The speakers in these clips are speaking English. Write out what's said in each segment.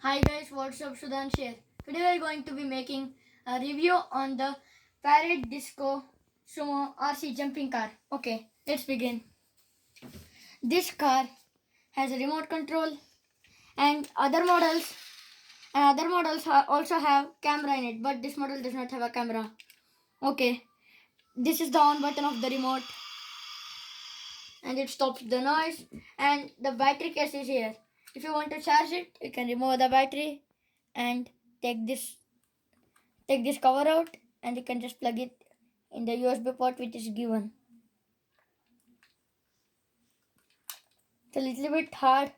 Hi guys, what's up? Sudhan here. Today we are going to be making a review on the Parrot Disco Sumo RC jumping car. Okay, let's begin. This car has a remote control and other models also have camera in it, but this model does not have a camera. Okay, this is the on button of the remote and it stops the noise, and the battery case is here. If you want to charge it, you can remove the battery and take this cover out, and you can just plug it in the USB port which is given. It's a little bit hard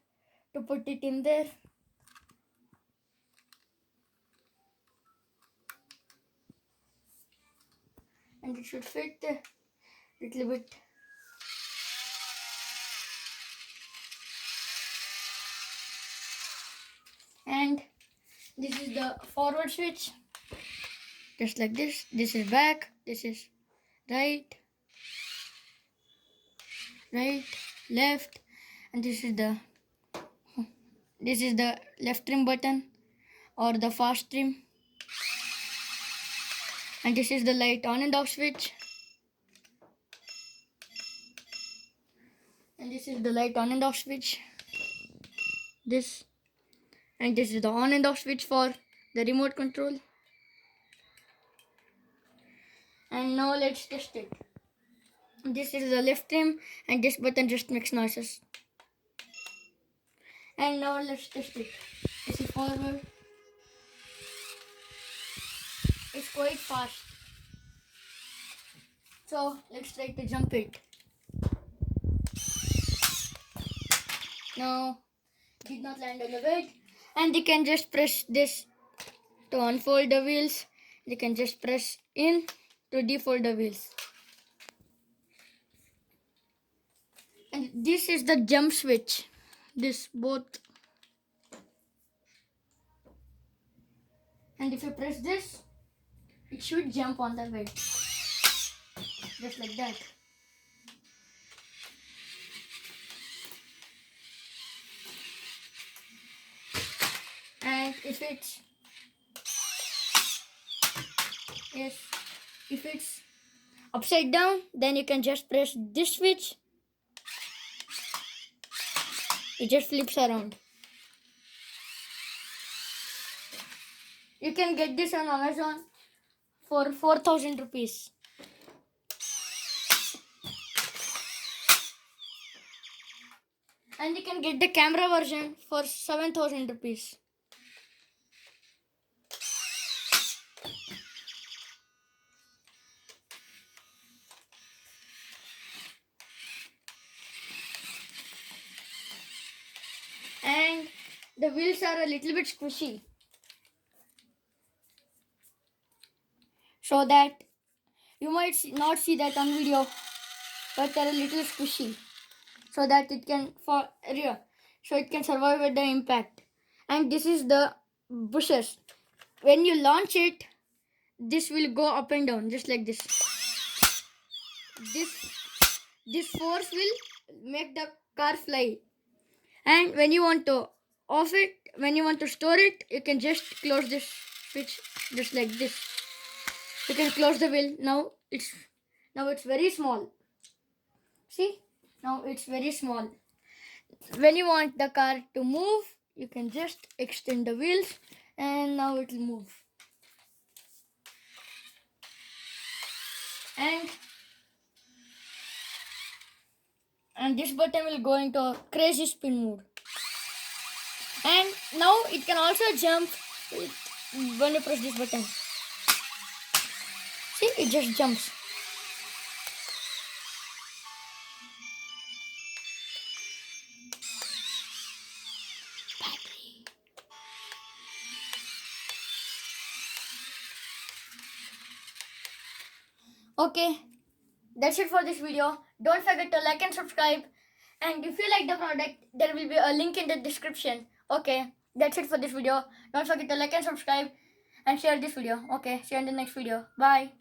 to put it in there. And it should fit a little bit. And this is the forward switch. Just like this. This is back. This is right, left, and this is the left trim button or the fast trim. And this is the light on and off switch. And this is the light on and off switch. This is the on and off switch for the remote control. And now let's test it. This is the left trim and this button just makes noises. And now let's test it. This is forward. It's quite fast. So let's try to jump it. No, did not land on the bed. And you can just press this to unfold the wheels. You can just press in to defold the wheels. And this is the jump switch. This both. And if you press this, it should jump on the bed. Just like that. And if it's upside down, then you can just press this switch. It just flips around. You can get this on Amazon for 4,000 rupees. And you can get the camera version for 7,000 rupees. And the wheels are a little bit squishy, so that you might not see that on video, but they're a little squishy, so that it can survive with the impact. And this is the bushes. When you launch it, this will go up and down just like this. This force will make the car fly. And when you want to off it, when you want to store it, you can just close this switch just like this. You can close the wheel. Now it's very small. See? Now it's very small. When you want the car to move, you can just extend the wheels and now it will move. And this button will go into a crazy spin mode. And now it can also jump when you press this button. See, it just jumps. Battery. Okay, that's it for this video. Don't forget to like and subscribe. And if you like the product, there will be a link in the description. Okay, that's it for this video. Don't forget to like and subscribe and share this video. Okay, see you in the next video. Bye.